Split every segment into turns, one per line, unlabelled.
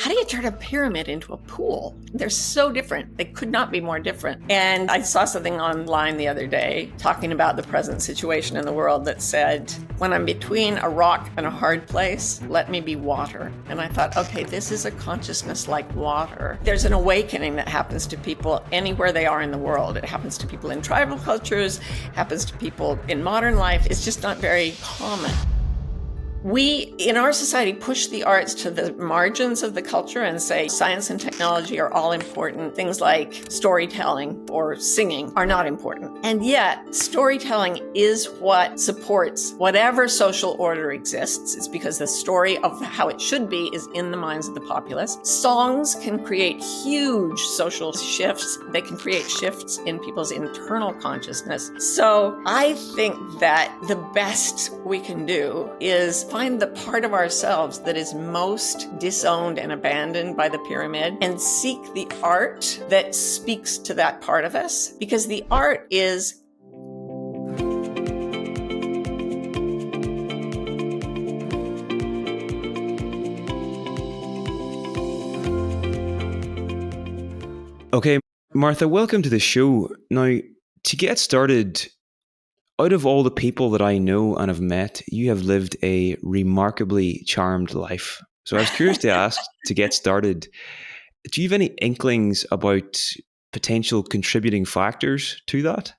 how do you turn a pyramid into a pool? They're so different. They could not be more different. And I saw something online the other day talking about the present situation in the world that said, when I'm between a rock and a hard place, let me be water. And I thought, okay, this is a consciousness like water. There's an awakening that happens to people anywhere they are in the world. It happens to people in tribal cultures, happens to people in modern life. It's just not very common. We, in our society, push the arts to the margins of the culture and say science and technology are all important. Things like storytelling or singing are not important. And yet, storytelling is what supports whatever social order exists. It's because the story of how it should be is in the minds of the populace. Songs can create huge social shifts. They can create shifts in people's internal consciousness. So I think that the best we can do is find the part of ourselves that is most disowned and abandoned by the pyramid and seek the art that speaks to that part of us, because the art is
Okay, Martha, welcome to the show. Now, to get started, out of all the people that I know and have met, you have lived a remarkably charmed life. So I was curious to ask, to get started, do you have any inklings about potential contributing factors to that?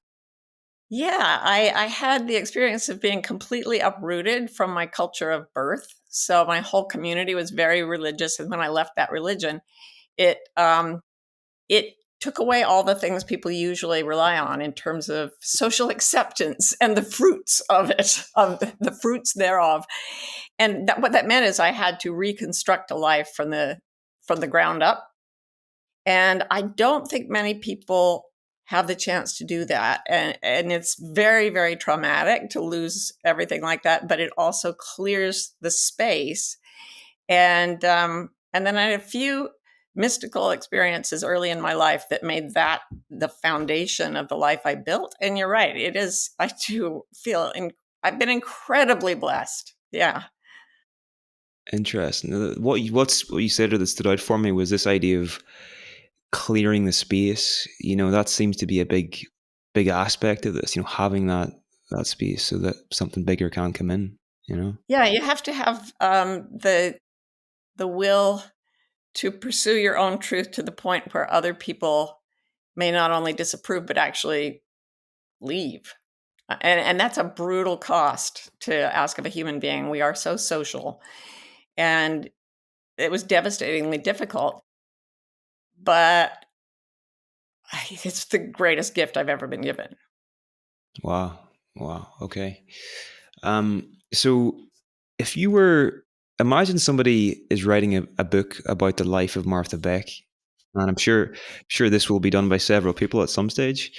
Yeah, I had the experience of being completely uprooted from my culture of birth. So my whole community was very religious, and when I left that religion, it took away all the things people usually rely on in terms of social acceptance and the fruits of it, of the fruits thereof. And what that meant is I had to reconstruct a life from the ground up. And I don't think many people have the chance to do that. And it's very, very traumatic to lose everything like that, but it also clears the space. And then I had a few mystical experiences early in my life that made that the foundation of the life I built. And you're right, it is. I do feel I've been incredibly blessed. Yeah.
Interesting. What you said that stood out for me was this idea of clearing the space. That seems to be a big aspect of this. Having that space so that something bigger can come in.
Yeah, you have to have the will to pursue your own truth to the point where other people may not only disapprove but actually leave. And that's a brutal cost to ask of a human being. We are so social. And it was devastatingly difficult, but it's the greatest gift I've ever been given.
Wow. Okay. So if you were, imagine somebody is writing a book about the life of Martha Beck, and I'm sure this will be done by several people at some stage.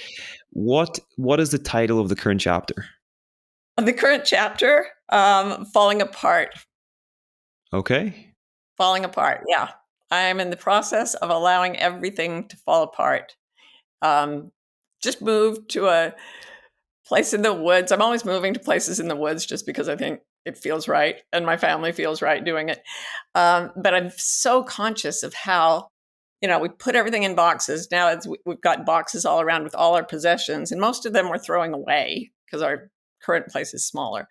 What is the title of the current chapter?
The current chapter, falling apart.
Okay.
Falling apart. Yeah. I'm in the process of allowing everything to fall apart. Just moved to a place in the woods. I'm always moving to places in the woods just because I think it feels right and my family feels right doing it. But I'm so conscious of how, we put everything in boxes. Now we've got boxes all around with all our possessions, and most of them we're throwing away because our current place is smaller.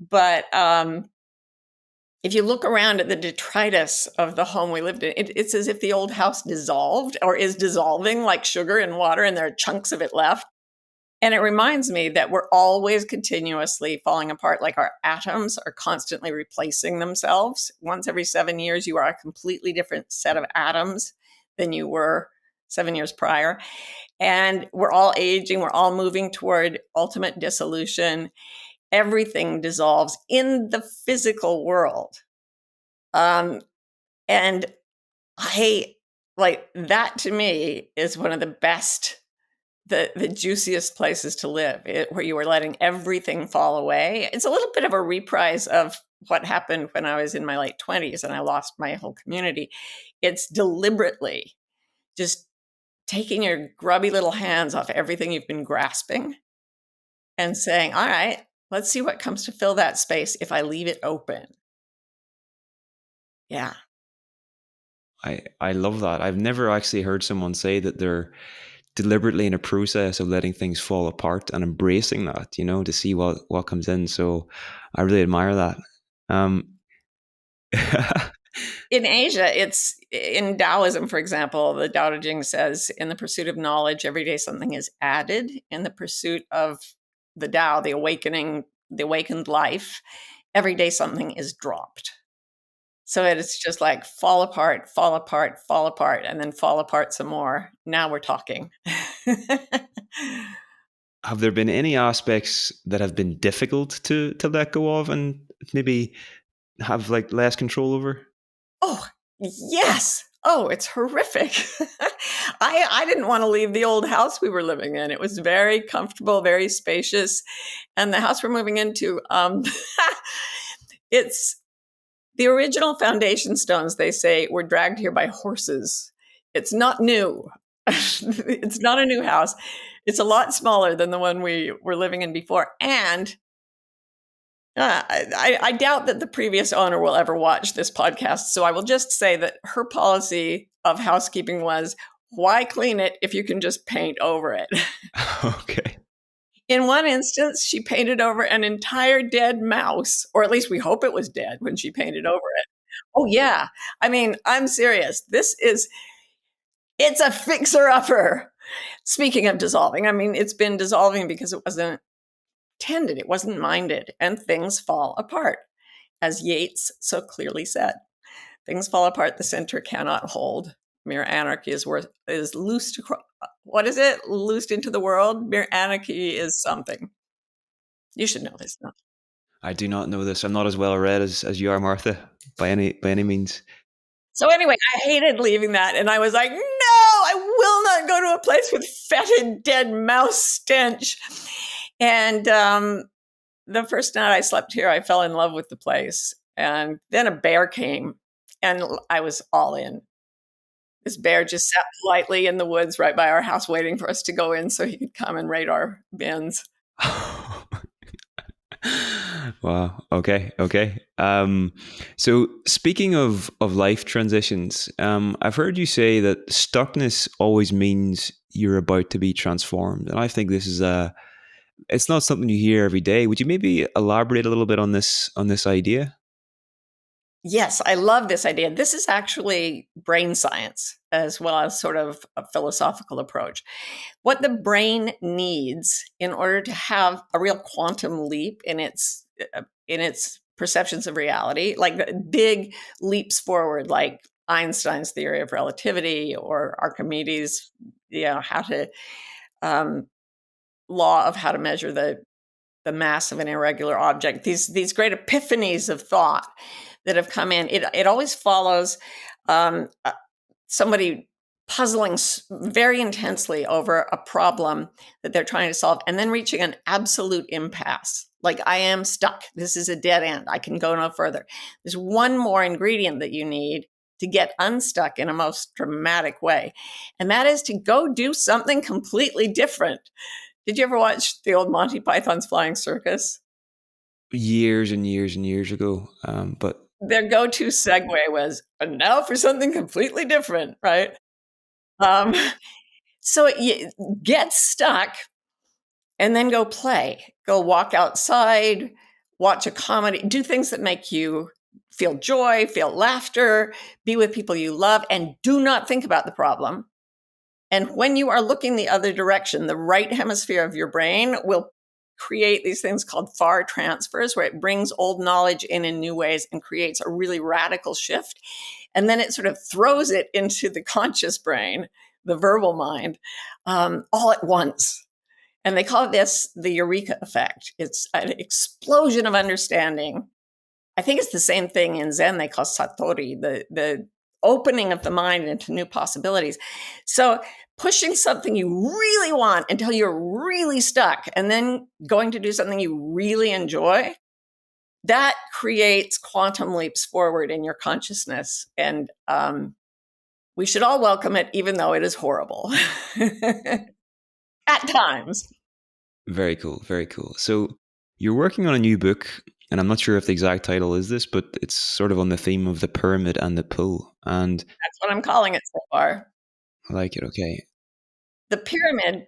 But if you look around at the detritus of the home we lived in, it's as if the old house dissolved or is dissolving like sugar in water, and there are chunks of it left. And it reminds me that we're always continuously falling apart, like our atoms are constantly replacing themselves. Once every 7 years, you are a completely different set of atoms than you were 7 years prior. And we're all aging, we're all moving toward ultimate dissolution. Everything dissolves in the physical world. And I like that, to me, is one of the best, the juiciest places to live, where you are letting everything fall away. It's a little bit of a reprise of what happened when I was in my late 20s and I lost my whole community. It's deliberately just taking your grubby little hands off everything you've been grasping and saying, all right, let's see what comes to fill that space if I leave it open. Yeah.
I love that. I've never actually heard someone say that they're deliberately in a process of letting things fall apart and embracing that, to see what comes in. So I really admire that. Um,
In Asia, it's in Taoism, for example, the Tao Te Ching says, in the pursuit of knowledge, every day something is added. In the pursuit of the Tao, the awakening, the awakened life, every day something is dropped. So it's just like fall apart, fall apart, fall apart, and then fall apart some more. Now we're talking.
have there been any aspects that have been difficult to let go of and maybe have like less control over?
Oh, yes. Oh, it's horrific. I didn't want to leave the old house we were living in. It was very comfortable, very spacious. And the house we're moving into, it's the original foundation stones, they say, were dragged here by horses. It's not new. It's not a new house. It's a lot smaller than the one we were living in before. And I doubt that the previous owner will ever watch this podcast. So I will just say that her policy of housekeeping was, why clean it if you can just paint over it?
Okay.
In one instance, she painted over an entire dead mouse, or at least we hope it was dead when she painted over it. Oh, yeah. I mean, I'm serious. It's a fixer-upper. Speaking of dissolving, I mean, it's been dissolving because it wasn't tended, it wasn't minded, and things fall apart. As Yeats so clearly said, things fall apart, the center cannot hold. Mere anarchy is loosed across, what is it? Loosed into the world? Mere anarchy is something. You should know this. No?
I do not know this. I'm not as well read as you are, Martha, by any means.
So anyway, I hated leaving that, and I was like, no, I will not go to a place with fetid dead mouse stench. And the first night I slept here, I fell in love with the place. And then a bear came, and I was all in. This bear just sat politely in the woods right by our house waiting for us to go in so he could come and raid our bins.
Wow. Okay. Okay. So speaking of life transitions, I've heard you say that stuckness always means you're about to be transformed, and I think this is it's not something you hear every day. Would you maybe elaborate a little bit on this idea?
Yes, I love this idea. This is actually brain science as well as sort of a philosophical approach. What the brain needs in order to have a real quantum leap in its perceptions of reality, like big leaps forward, like Einstein's theory of relativity or Archimedes, how to law of how to measure the mass of an irregular object. These great epiphanies of thought that have come in. It always follows somebody puzzling very intensely over a problem that they're trying to solve and then reaching an absolute impasse. Like, I am stuck. This is a dead end. I can go no further. There's one more ingredient that you need to get unstuck in a most dramatic way. And that is to go do something completely different. Did you ever watch the old Monty Python's Flying Circus?
Years and years and years ago, but
Their go-to segue was, and now for something completely different, right? Um, so you get stuck and then go play. Go walk outside, watch a comedy, do things that make you feel joy, feel laughter, be with people you love, and do not think about the problem. And when you are looking the other direction, the right hemisphere of your brain will create these things called far transfers, where it brings old knowledge in new ways and creates a really radical shift. And then it sort of throws it into the conscious brain, the verbal mind, all at once. And they call this the eureka effect. It's an explosion of understanding. I think it's the same thing in Zen they call satori, the opening of the mind into new possibilities. So pushing something you really want until you're really stuck and then going to do something you really enjoy, that creates quantum leaps forward in your consciousness. And we should all welcome it, even though it is horrible at times.
very cool, very cool. So you're working on a new book, and I'm not sure if the exact title is this, but it's sort of on the theme of the pyramid and the pull. And
That's what I'm calling it so far.
I like it. Okay.
The pyramid.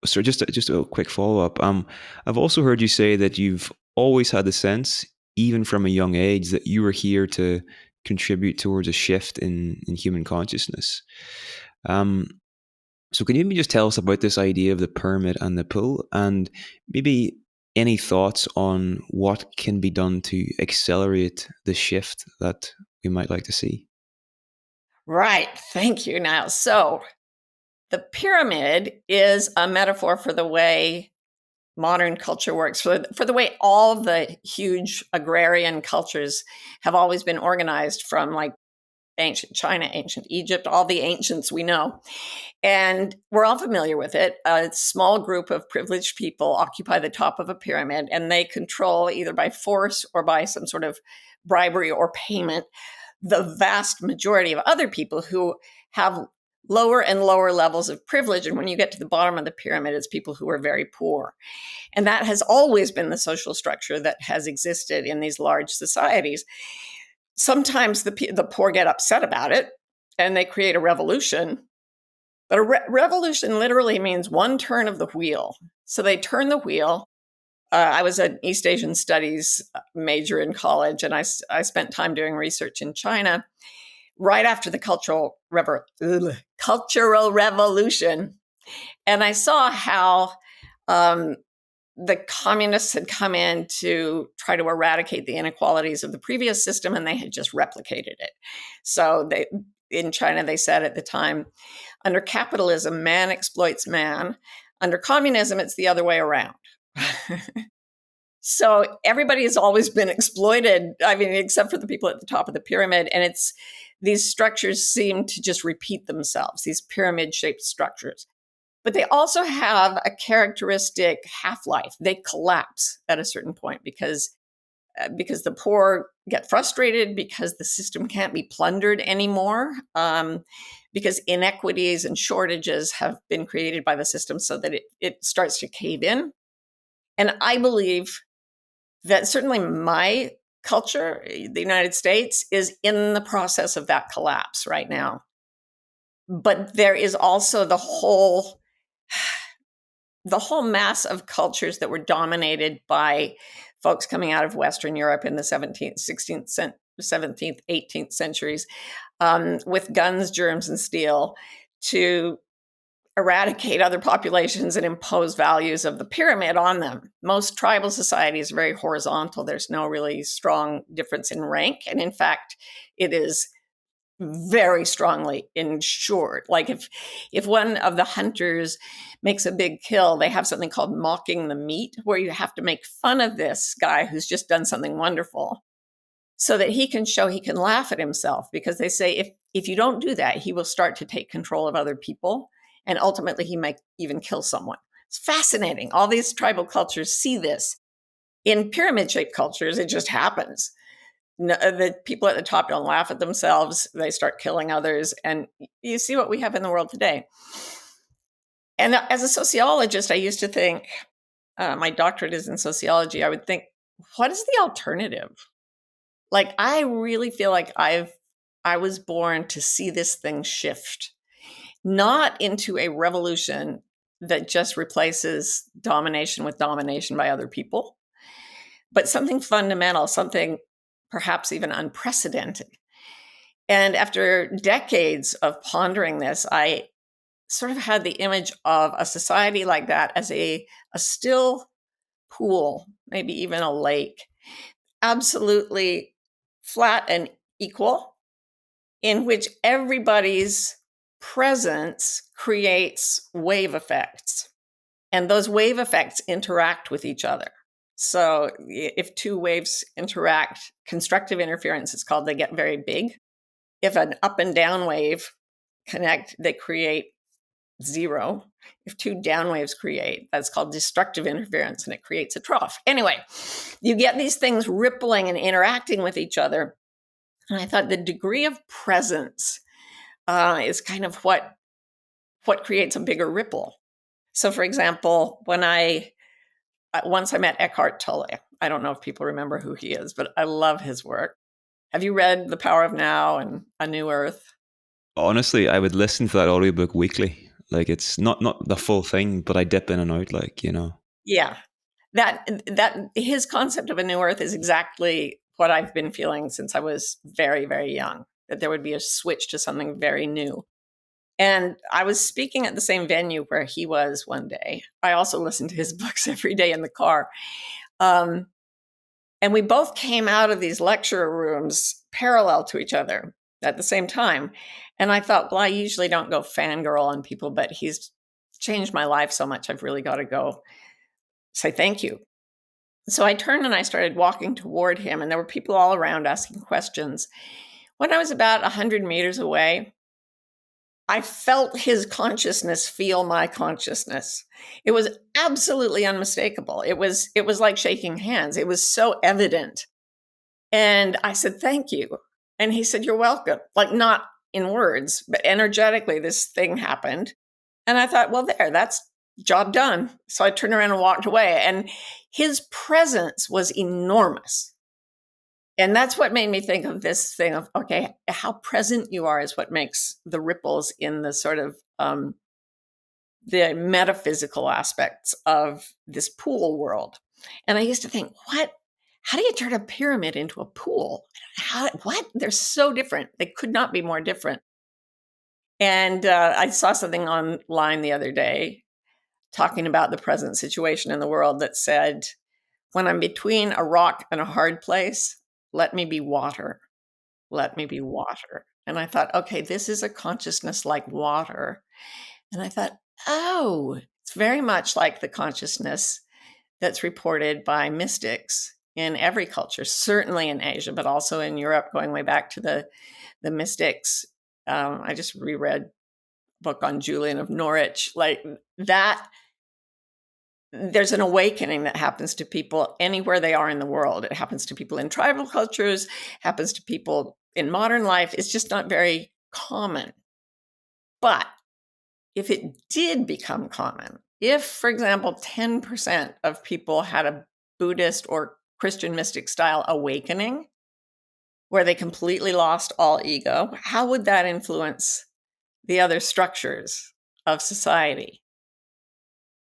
So just a quick follow up. I've also heard you say that you've always had the sense, even from a young age, that you were here to contribute towards a shift in human consciousness. Um, so can you maybe just tell us about this idea of the pyramid and the pool, and maybe any thoughts on what can be done to accelerate the shift that we might like to see?
Right. Thank you. Now, so the pyramid is a metaphor for the way modern culture works, for the way all the huge agrarian cultures have always been organized, from like ancient China, ancient Egypt, all the ancients we know. And we're all familiar with it. A small group of privileged people occupy the top of a pyramid, and they control, either by force or by some sort of bribery or payment, the vast majority of other people who have lower and lower levels of privilege. And when you get to the bottom of the pyramid, it's people who are very poor. And that has always been the social structure that has existed in these large societies. Sometimes the poor get upset about it and they create a revolution. But a revolution literally means one turn of the wheel. So they turn the wheel. I was an East Asian studies major in college, and I spent time doing research in China right after the Cultural Revolution. And I saw how the communists had come in to try to eradicate the inequalities of the previous system, and they had just replicated it. So in China, they said at the time, under capitalism, man exploits man. Under communism, it's the other way around. So everybody has always been exploited, I mean, except for the people at the top of the pyramid. And these structures seem to just repeat themselves, these pyramid-shaped structures. But they also have a characteristic half-life. They collapse at a certain point because the poor get frustrated, because the system can't be plundered anymore, because inequities and shortages have been created by the system so that it starts to cave in. And I believe that certainly my culture, the United States, is in the process of that collapse right now. But there is also the whole mass of cultures that were dominated by folks coming out of Western Europe in the 17th, 16th, 17th, 18th centuries, with guns, germs, and steel, to eradicate other populations and impose values of the pyramid on them. Most tribal societies are very horizontal. There's no really strong difference in rank. And in fact, it is very strongly insured. Like if one of the hunters makes a big kill, they have something called mocking the meat, where you have to make fun of this guy who's just done something wonderful, so that he can show he can laugh at himself, because they say if you don't do that, he will start to take control of other people, and ultimately he might even kill someone. It's fascinating. All these tribal cultures see this. In pyramid-shaped cultures, it just happens. No, the people at the top don't laugh at themselves. They start killing others. And you see what we have in the world today. And as a sociologist, I used to think, my doctorate is in sociology, I would think, what is the alternative? Like, I really feel like I was born to see this thing shift, not into a revolution that just replaces domination with domination by other people, but something fundamental, something perhaps even unprecedented. And after decades of pondering this, I sort of had the image of a society like that as a still pool, maybe even a lake, absolutely flat and equal, in which everybody's presence creates wave effects. And those wave effects interact with each other. So if two waves interact, constructive interference is called, they get very big. If an up and down wave connect, they create zero. If two down waves create, that's called destructive interference, and it creates a trough. Anyway, you get these things rippling and interacting with each other. And I thought the degree of presence is kind of what creates a bigger ripple. So, for example, once I met Eckhart Tolle. I don't know if people remember who he is, but I love his work. Have you read The Power of Now and A New Earth?
Honestly, I would listen to that audiobook weekly. Like it's not the full thing, but I dip in and out, like, you know.
Yeah. That his concept of a new earth is exactly what I've been feeling since I was very, very young, that there would be a switch to something very new. And I was speaking at the same venue where he was one day. I also listened to his books every day in the car. Um, and we both came out of these lecture rooms parallel to each other at the same time. And I thought, well, I usually don't go fangirl on people, but he's changed my life so much. I've really got to go say thank you. So I turned and I started walking toward him, and there were people all around asking questions. When I was about 100 meters away, I felt his consciousness feel my consciousness. It was absolutely unmistakable. It was like shaking hands. It was so evident. And I said, "Thank you." And he said, "You're welcome." Like, not in words, but energetically this thing happened. And I thought, well, that's job done. So I turned around and walked away. And his presence was enormous. And that's what made me think of this thing of, okay, how present you are is what makes the ripples in the sort of the metaphysical aspects of this pool world. And I used to think, how do you turn a pyramid into a pool? What? They're so different. They could not be more different. And I saw something online the other day talking about the present situation in the world that said, when I'm between a rock and a hard place, let me be water. Let me be water. And I thought, okay, this is a consciousness like water. And I thought, oh, it's very much like the consciousness that's reported by mystics in every culture, certainly in Asia, but also in Europe, going way back to the mystics. I just reread a book on Julian of Norwich, like that. There's an awakening that happens to people anywhere they are in the world. It happens to people in tribal cultures, happens to people in modern life. It's just not very common. But if it did become common, if, for example, 10% of people had a Buddhist or Christian mystic style awakening where they completely lost all ego, how would that influence the other structures of society?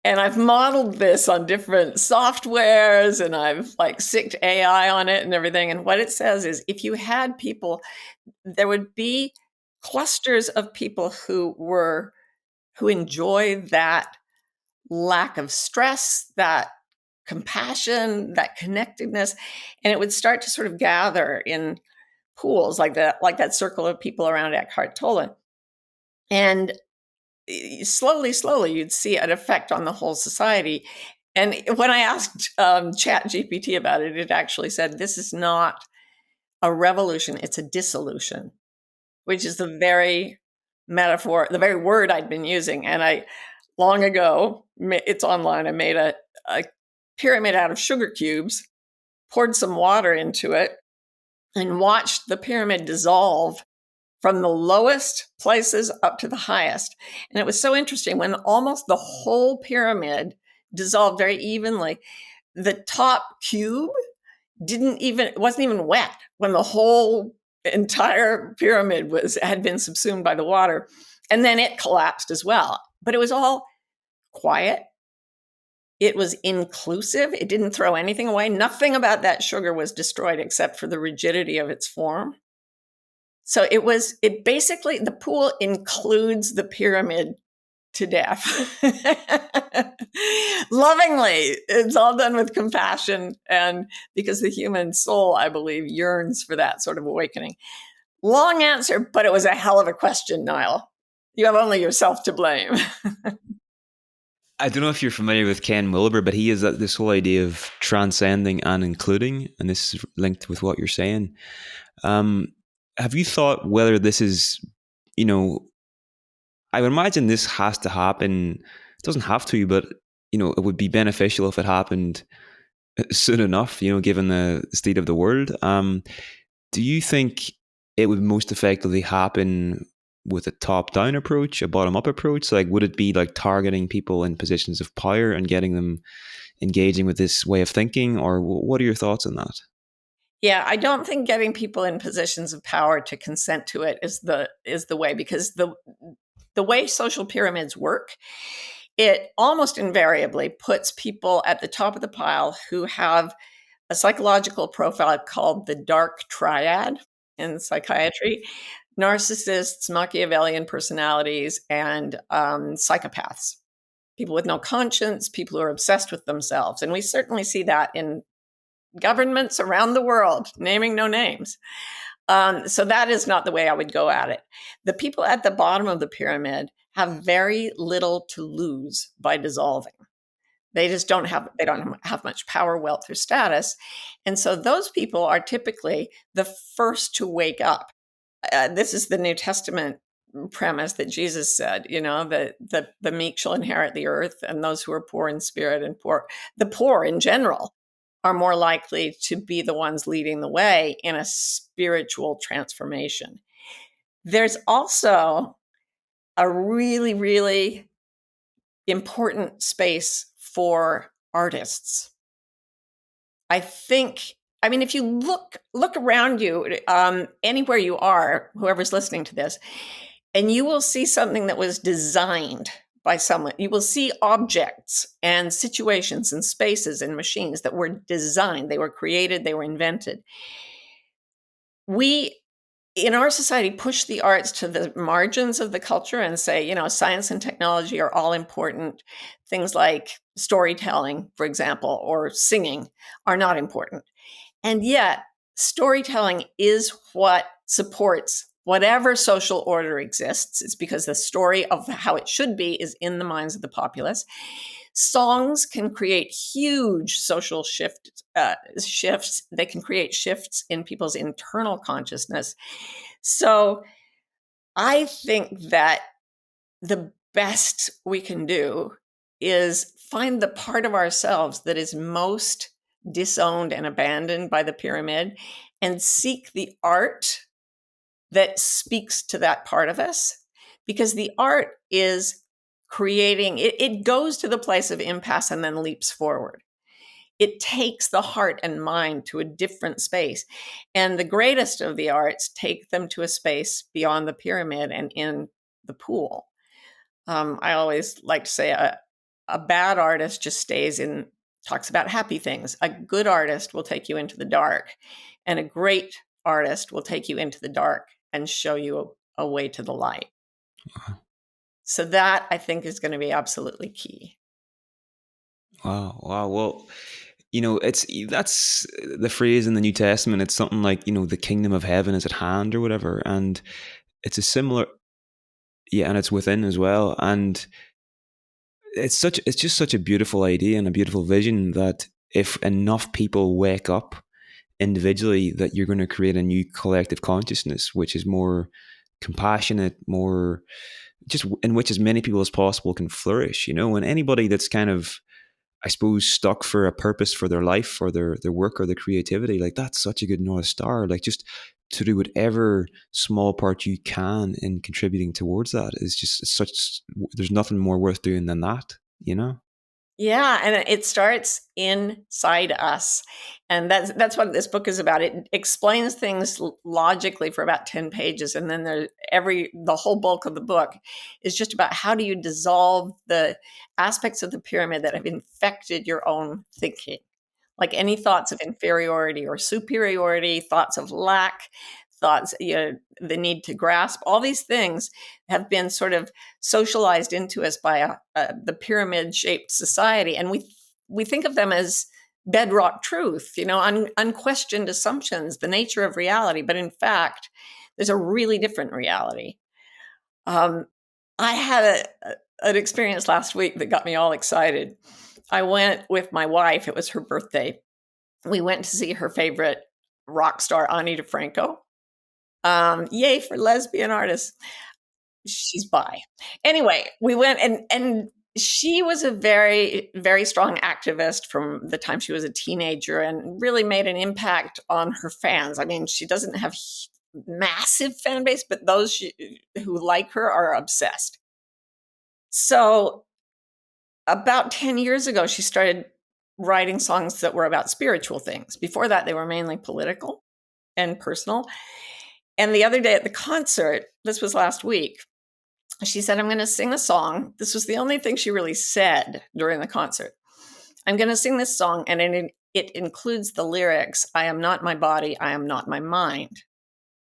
And I've modeled this on different softwares, and I've like sicked AI on it and everything. And what it says is, if you had people, there would be clusters of people who enjoy that lack of stress, that compassion, that connectedness, and it would start to sort of gather in pools like that circle of people around Eckhart Tolle. And slowly, you'd see an effect on the whole society. And when I asked Chat GPT about it, it actually said, this is not a revolution, it's a dissolution, which is the very metaphor, the very word I'd been using. And I, long ago, it's online, I made a pyramid out of sugar cubes, poured some water into it, and watched the pyramid dissolve from the lowest places up to the highest. And it was so interesting when almost the whole pyramid dissolved very evenly. The top cube wasn't even wet when the whole entire pyramid had been subsumed by the water. And then it collapsed as well. But it was all quiet. It was inclusive. It didn't throw anything away. Nothing about that sugar was destroyed except for the rigidity of its form. So it basically, the pool includes the pyramid to death. Lovingly, it's all done with compassion, and because the human soul, I believe, yearns for that sort of awakening. Long answer, but it was a hell of a question, Niall. You have only yourself to blame.
I don't know if you're familiar with Ken Wilber, but he has this whole idea of transcending and including, and this is linked with what you're saying. Have you thought whether this is, I would imagine this has to happen. It doesn't have to, but, it would be beneficial if it happened soon enough, given the state of the world. Do you think it would most effectively happen with a top-down approach, a bottom-up approach? Like, would it be like targeting people in positions of power and getting them engaging with this way of thinking? Or what are your thoughts on that?
Yeah, I don't think getting people in positions of power to consent to it is the way, because the way social pyramids work, it almost invariably puts people at the top of the pile who have a psychological profile called the dark triad in psychiatry: narcissists, Machiavellian personalities, and psychopaths. People with no conscience, people who are obsessed with themselves. And we certainly see that in governments around the world, naming no names. So that is not the way I would go at it. The people at the bottom of the pyramid have very little to lose by dissolving. They don't have much power, wealth, or status. And so those people are typically the first to wake up. This is the New Testament premise that Jesus said, that the meek shall inherit the earth, and those who are poor in spirit and the poor in general are more likely to be the ones leading the way in a spiritual transformation. There's also a really, really important space for artists. If you look around you, anywhere you are, whoever's listening to this, and you will see something that was designed by someone. You will see objects and situations and spaces and machines that were designed, they were created, they were invented. We, in our society, push the arts to the margins of the culture and say, science and technology are all important. Things like storytelling, for example, or singing are not important. And yet, storytelling is what supports whatever social order exists. It's because the story of how it should be is in the minds of the populace. Songs can create huge social shifts. They can create shifts in people's internal consciousness. So I think that the best we can do is find the part of ourselves that is most disowned and abandoned by the pyramid, and seek the art that speaks to that part of us, because the art is creating, it goes to the place of impasse and then leaps forward. It takes the heart and mind to a different space. And the greatest of the arts take them to a space beyond the pyramid and in the pool. I always like to say a bad artist just talks about happy things. A good artist will take you into the dark, and a great artist will take you into the dark and show you a way to the light. So that, I think, is going to be absolutely key.
Wow. Well, that's the phrase in the New Testament. It's something like, the kingdom of heaven is at hand or whatever. And it's a similar, yeah, and it's within as well. And it's just such a beautiful idea and a beautiful vision that if enough people wake up individually, that you're going to create a new collective consciousness, which is more compassionate, more just in which as many people as possible can flourish, and anybody that's kind of, I suppose, stuck for a purpose for their life or their work or their creativity, like that's such a good North Star. Like just to do whatever small part you can in contributing towards that is just there's nothing more worth doing than that,
Yeah, and it starts inside us. And that's what this book is about. It explains things logically for about 10 pages. And then the whole bulk of the book is just about how do you dissolve the aspects of the pyramid that have infected your own thinking. Like any thoughts of inferiority or superiority, thoughts of lack, thoughts, the need to grasp, all these things have been sort of socialized into us by the pyramid-shaped society. And we think of them as bedrock truth, unquestioned assumptions, the nature of reality. But in fact, there's a really different reality. I had an experience last week that got me all excited. I went with my wife. It was her birthday. We went to see her favorite rock star, Ani DeFranco. Yay for lesbian artists. She's bi. Anyway, we went and she was a very, very strong activist from the time she was a teenager and really made an impact on her fans. I mean, she doesn't have massive fan base, but those who like her are obsessed. So about 10 years ago, she started writing songs that were about spiritual things. Before that, they were mainly political and personal. And the other day at the concert, this was last week, she said, I'm going to sing a song. This was the only thing she really said during the concert. I'm going to sing this song, and it includes the lyrics, I am not my body, I am not my mind.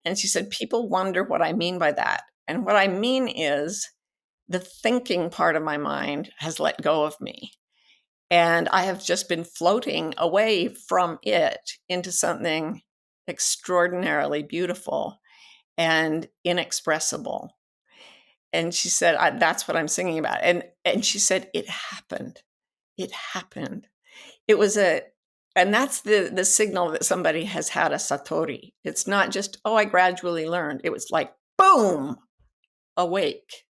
And she said, people wonder what I mean by that. And what I mean is the thinking part of my mind has let go of me. And I have just been floating away from it into something extraordinarily beautiful and inexpressible. And she said, that's what I'm singing about. And she said, it happened. It happened. It was and that's the signal that somebody has had a satori. It's not just, I gradually learned. It was like, boom, awake.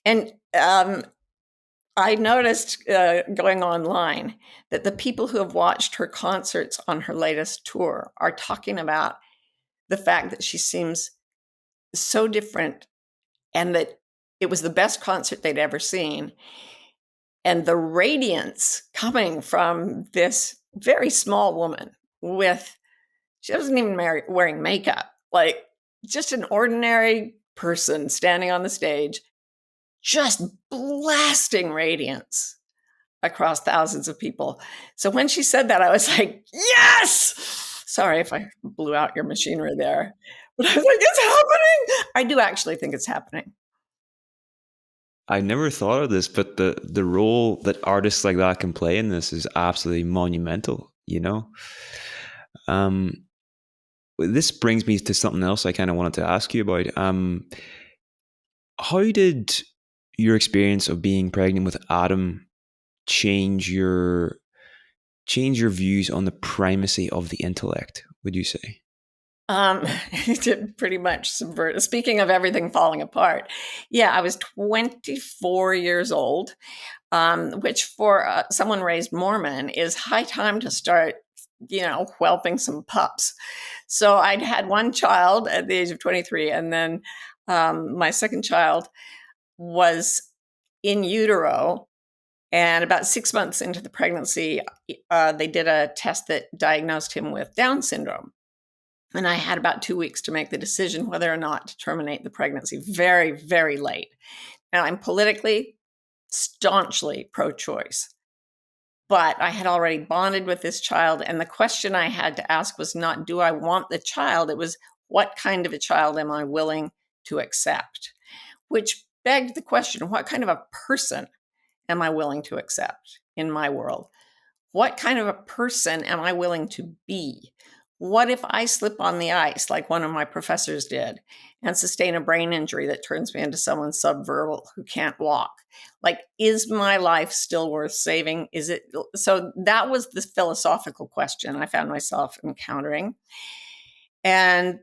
And I noticed going online that the people who have watched her concerts on her latest tour are talking about the fact that she seems so different and that it was the best concert they'd ever seen. And the radiance coming from this very small woman she wasn't even wearing makeup, like just an ordinary person standing on the stage, just blasting radiance across thousands of people. So when she said that, I was like, yes! Sorry if I blew out your machinery there. But I was like, it's happening! I do actually think it's happening.
I never thought of this, but the role that artists like that can play in this is absolutely monumental, This brings me to something else I kind of wanted to ask you about. How did your experience of being pregnant with Adam change your views on the primacy of the intellect, would you say?
It did pretty much subvert. Speaking of everything falling apart, yeah, I was 24 years old, which for someone raised Mormon is high time to start, whelping some pups. So I'd had one child at the age of 23, and then my second child was in utero. And about 6 months into the pregnancy, they did a test that diagnosed him with Down syndrome. And I had about 2 weeks to make the decision whether or not to terminate the pregnancy. Very, very late. Now, I'm politically staunchly pro-choice, but I had already bonded with this child. And the question I had to ask was not, do I want the child? It was, what kind of a child am I willing to accept? Which begged the question, what kind of a person am I willing to accept in my world? What kind of a person am I willing to be? What if I slip on the ice like one of my professors did and sustain a brain injury that turns me into someone subverbal who can't walk? Like, is my life still worth saving? Is it? So that was the philosophical question I found myself encountering. And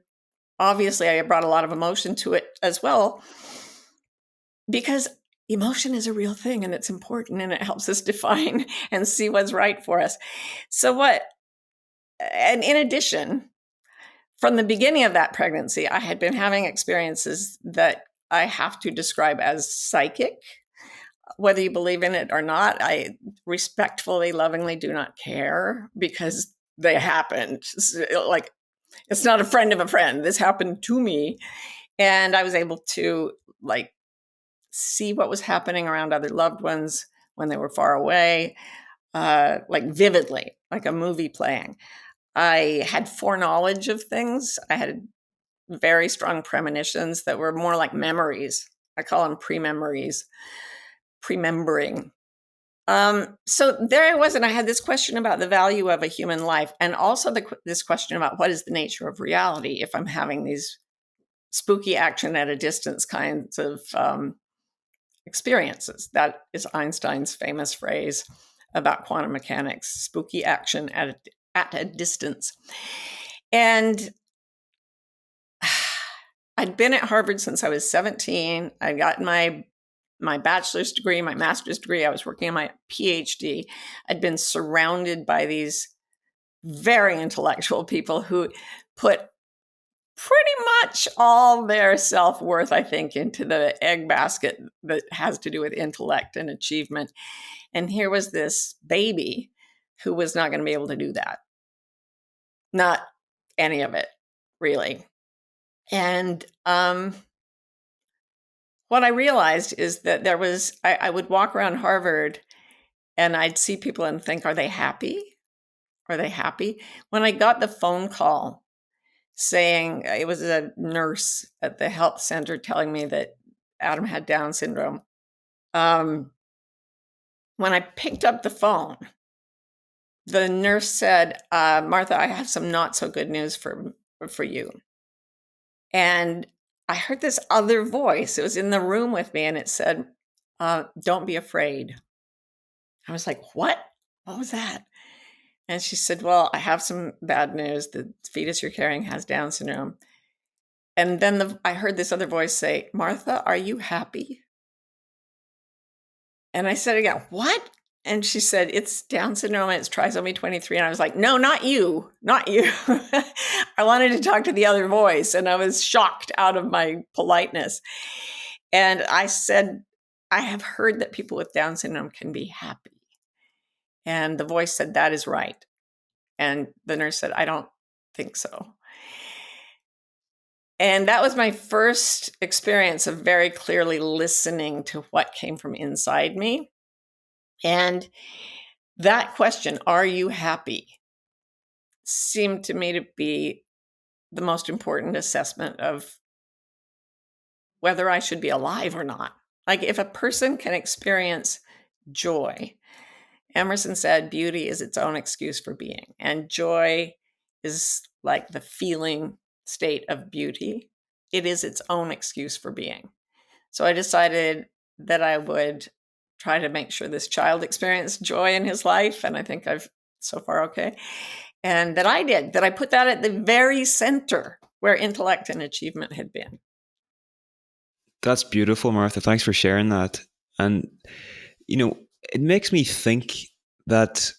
obviously I brought a lot of emotion to it as well, because emotion is a real thing and it's important and it helps us define and see what's right for us. And in addition, from the beginning of that pregnancy, I had been having experiences that I have to describe as psychic. Whether you believe in it or not, I respectfully, lovingly do not care, because they happened. Like, it's not a friend of a friend. This happened to me. And I was able to see what was happening around other loved ones when they were far away, vividly, like a movie playing. I had foreknowledge of things. I had very strong premonitions that were more like memories. I call them pre-memories, premembering. So there I was, and I had this question about the value of a human life, and also this question about what is the nature of reality if I'm having these spooky action at a distance kinds of experiences. That is Einstein's famous phrase about quantum mechanics, spooky action at a distance. And I'd been at Harvard since I was 17. I got my bachelor's degree, my master's degree. I was working on my PhD. I'd been surrounded by these very intellectual people who put pretty much all their self-worth, I think, into the egg basket that has to do with intellect and achievement. And here was this baby who was not going to be able to do that. Not any of it, really. And what I realized is that I would walk around Harvard and I'd see people and think, are they happy? Are they happy? When I got the phone call saying, it was a nurse at the health center telling me that Adam had Down syndrome. When I picked up the phone, the nurse said, Martha, I have some not so good news for you. And I heard this other voice. It was in the room with me, and it said, don't be afraid. I was like, what? What was that? And she said, well, I have some bad news. The fetus you're carrying has Down syndrome. And then I heard this other voice say, Martha, are you happy? And I said again, what? And she said, it's Down syndrome and it's trisomy 23. And I was like, no, not you, not you. I wanted to talk to the other voice, and I was shocked out of my politeness. And I said, I have heard that people with Down syndrome can be happy. And the voice said, that is right. And the nurse said, I don't think so. And that was my first experience of very clearly listening to what came from inside me. And that question, are you happy, seemed to me to be the most important assessment of whether I should be alive or not. Like, if a person can experience joy, Emerson said beauty is its own excuse for being. And joy is like the feeling state of beauty. It is its own excuse for being. So I decided that I would try to make sure this child experienced joy in his life. And I think I've so far okay. And that I put that at the very center where intellect and achievement had been.
That's beautiful, Martha. Thanks for sharing that. And, it makes me think that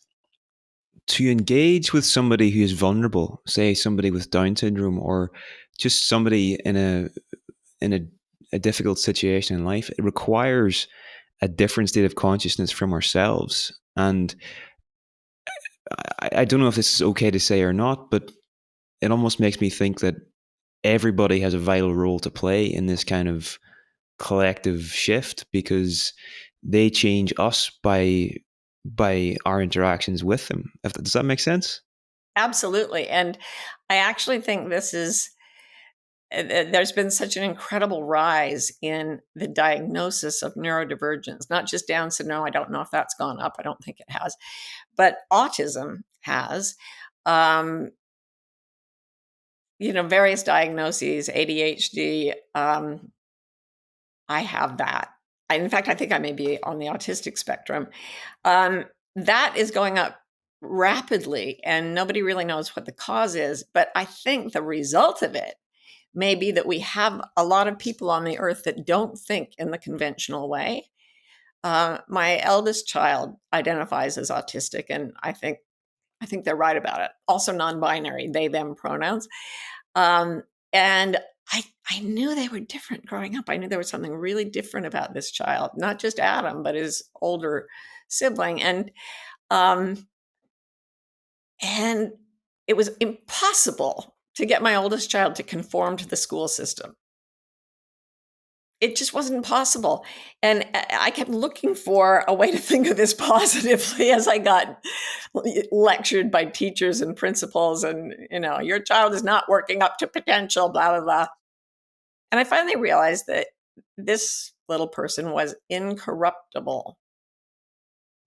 to engage with somebody who is vulnerable, say somebody with Down syndrome, or just somebody in a difficult situation in life, it requires a different state of consciousness from ourselves. And I don't know if this is okay to say or not, but it almost makes me think that everybody has a vital role to play in this kind of collective shift, because they change us by our interactions with them. Does that make sense?
Absolutely. And I actually think there's been such an incredible rise in the diagnosis of neurodivergence, not just Down syndrome. I don't know if that's gone up. I don't think it has, but autism has. Various diagnoses, ADHD. I have that. In fact, I think I may be on the autistic spectrum. That is going up rapidly, and nobody really knows what the cause is. But I think the result of it may be that we have a lot of people on the earth that don't think in the conventional way. My eldest child identifies as autistic, and I think they're right about it. Also non-binary, they, them pronouns. And I knew they were different growing up. I knew there was something really different about this child, not just Adam, but his older sibling. And it was impossible to get my oldest child to conform to the school system. It just wasn't possible. And I kept looking for a way to think of this positively as I got lectured by teachers and principals, and, your child is not working up to potential, blah, blah, blah. And I finally realized that this little person was incorruptible.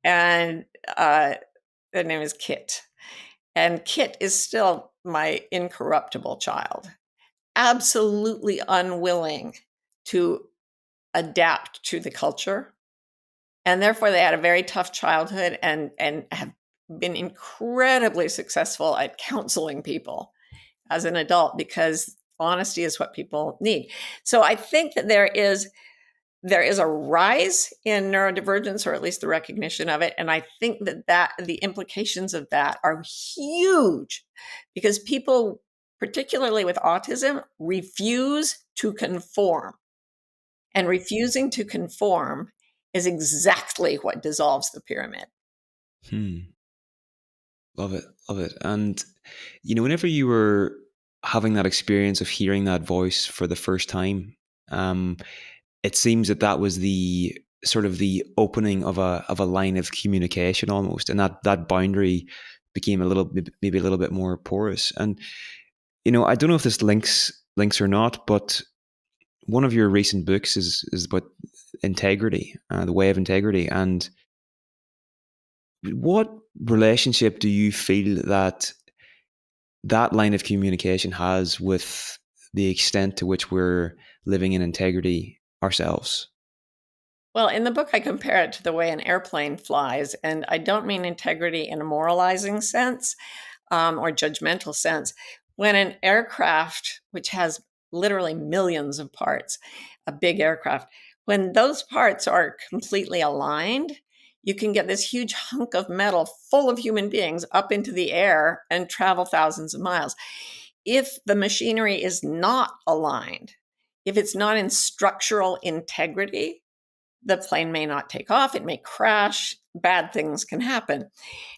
And their name is Kit. And Kit is still my incorruptible child, absolutely unwilling to adapt to the culture. And therefore, they had a very tough childhood and have been incredibly successful at counseling people as an adult, because honesty is what people need. So I think that there is a rise in neurodivergence, or at least the recognition of it. And I think that the implications of that are huge, because people, particularly with autism, refuse to conform. And refusing to conform is exactly what dissolves the pyramid.
Love it. Love it. And, whenever you were having that experience of hearing that voice for the first time, um, it seems that that was the sort of the opening of a line of communication almost, and that boundary became maybe a little bit more porous. And I don't know if this links or not, but one of your recent books is about integrity, the way of integrity. And what relationship do you feel that line of communication has with the extent to which we're living in integrity ourselves?
Well, in the book, I compare it to the way an airplane flies. And I don't mean integrity in a moralizing sense or judgmental sense. When an aircraft, which has literally millions of parts, a big aircraft, when those parts are completely aligned, you can get this huge hunk of metal full of human beings up into the air and travel thousands of miles. If the machinery is not aligned, if it's not in structural integrity, the plane may not take off, it may crash, bad things can happen.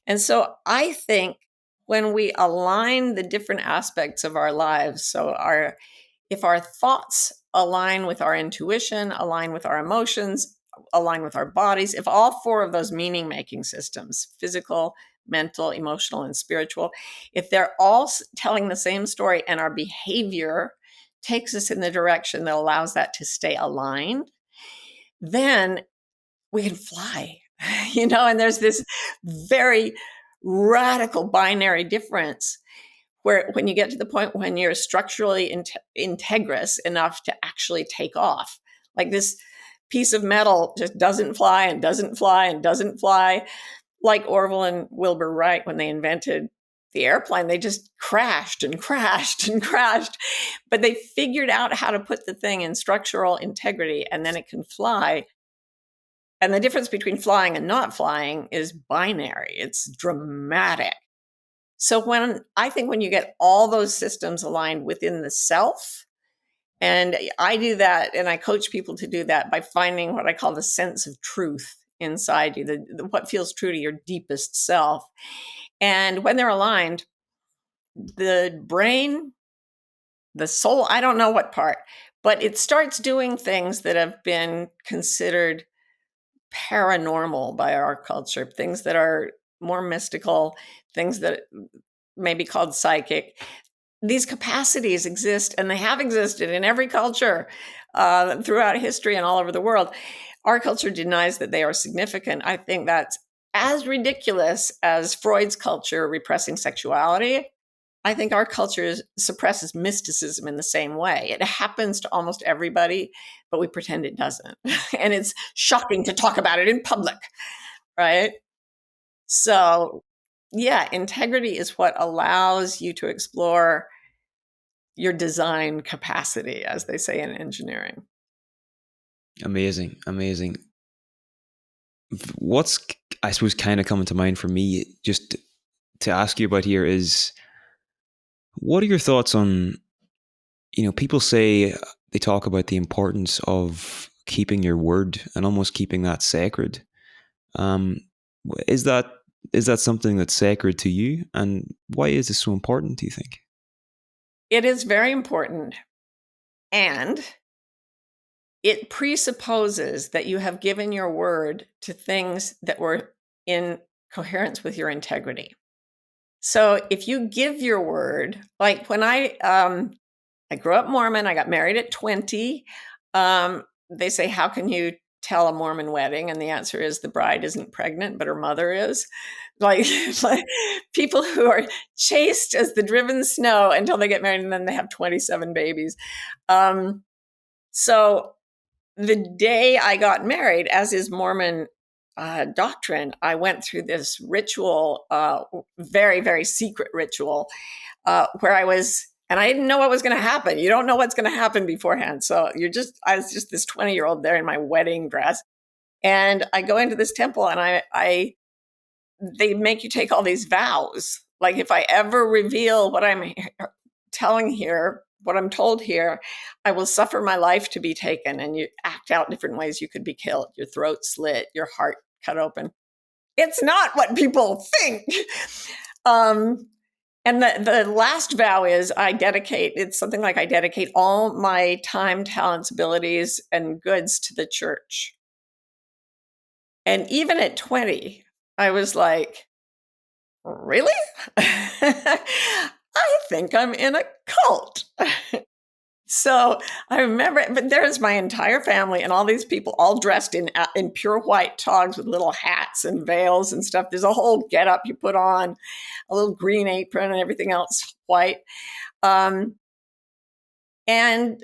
And so I think when we align the different aspects of our lives, if our thoughts align with our intuition, align with our emotions, align with our bodies, if all four of those meaning making systems, physical, mental, emotional, and spiritual, if they're all telling the same story and our behavior takes us in the direction that allows that to stay aligned, then we can fly, and there's this very radical binary difference where when you get to the point when you're structurally integrous enough to actually take off, like this piece of metal just doesn't fly and doesn't fly and doesn't fly, like Orville and Wilbur Wright, when they invented the airplane, they just crashed and crashed and crashed, but they figured out how to put the thing in structural integrity and then it can fly. And the difference between flying and not flying is binary. It's dramatic. So when you get all those systems aligned within the self, and I do that and I coach people to do that by finding what I call the sense of truth inside you, what feels true to your deepest self. And when they're aligned, the brain, the soul, I don't know what part, but it starts doing things that have been considered paranormal by our culture, things that are more mystical, things that may be called psychic. These capacities exist, and they have existed in every culture throughout history and all over the world. Our culture denies that they are significant. I think that's as ridiculous as Freud's culture repressing sexuality. I think our culture suppresses mysticism in the same way. It happens to almost everybody, but we pretend it doesn't. And it's shocking to talk about it in public, right? So, yeah, integrity is what allows you to explore your design capacity, as they say in engineering.
Amazing, amazing. What's, I suppose, kind of coming to mind for me just to ask you about here is, what are your thoughts on, people say, they talk about the importance of keeping your word and almost keeping that sacred. Um, is that something that's sacred to you? And why is this so important, do you think?
It is very important. And it presupposes that you have given your word to things that were in coherence with your integrity. So if you give your word, like when I grew up Mormon, I got married at 20. They say, how can you tell a Mormon wedding? And the answer is the bride isn't pregnant, but her mother is. Like people who are chaste as the driven snow until they get married and then they have 27 babies. So the day I got married, as is Mormon doctrine, I went through this ritual, very, very secret ritual, where I didn't know what was going to happen. You don't know what's going to happen beforehand. So I was just this 20-year-old there in my wedding dress. And I go into this temple and they make you take all these vows. Like if I ever reveal what I'm telling here, what I'm told here, I will suffer my life to be taken. And you act out different ways you could be killed, your throat slit, your heart cut open. It's not what people think. And the last vow is it's something like I dedicate all my time, talents, abilities, and goods to the church. And even at 20, I was like, really? I think I'm in a cult. So I remember, but there's my entire family and all these people all dressed in pure white togs with little hats and veils and stuff. There's a whole get up you put on, a little green apron and everything else white. And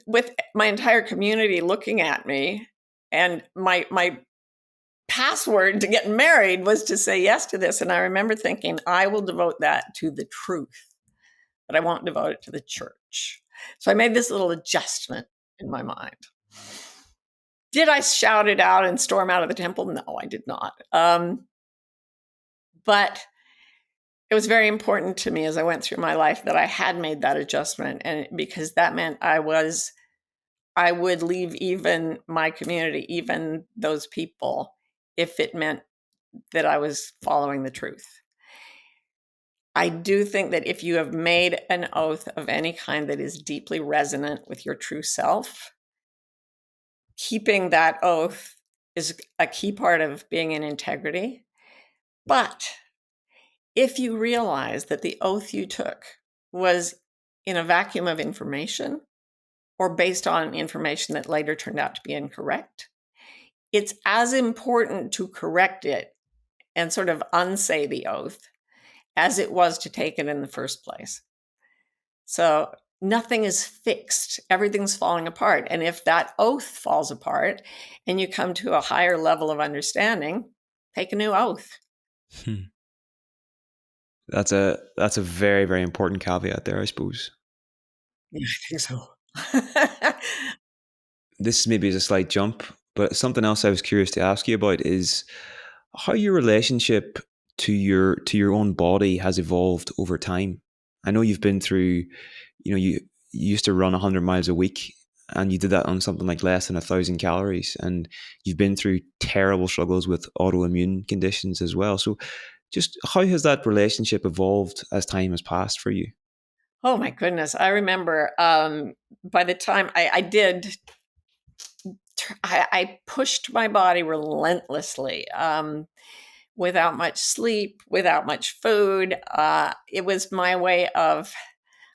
with my entire community looking at me, and my password to get married was to say yes to this. And I remember thinking, I will devote that to the truth, but I won't devote it to the church. So I made this little adjustment in my mind. Did I shout it out and storm out of the temple? No, I did not. But it was very important to me as I went through my life that I had made that adjustment, and because that meant I would leave even my community, even those people, if it meant that I was following the truth. I do think that if you have made an oath of any kind that is deeply resonant with your true self, keeping that oath is a key part of being in integrity. But if you realize that the oath you took was in a vacuum of information or based on information that later turned out to be incorrect, it's as important to correct it and sort of unsay the oath as it was to take it in the first place. So nothing is fixed. Everything's falling apart. And if that oath falls apart and you come to a higher level of understanding, take a new oath.
That's a very, very important caveat there, I suppose.
Yeah, I think so.
This maybe is a slight jump, but something else I was curious to ask you about is how your relationship to your own body has evolved over time. I know you've been through, you used to run 100 miles a week, and you did that on something like less than 1,000 calories, and you've been through terrible struggles with autoimmune conditions as well. So just how has that relationship evolved as time has passed for you?
Oh my goodness. I remember by the time I pushed my body relentlessly, without much sleep, without much food. It was my way of,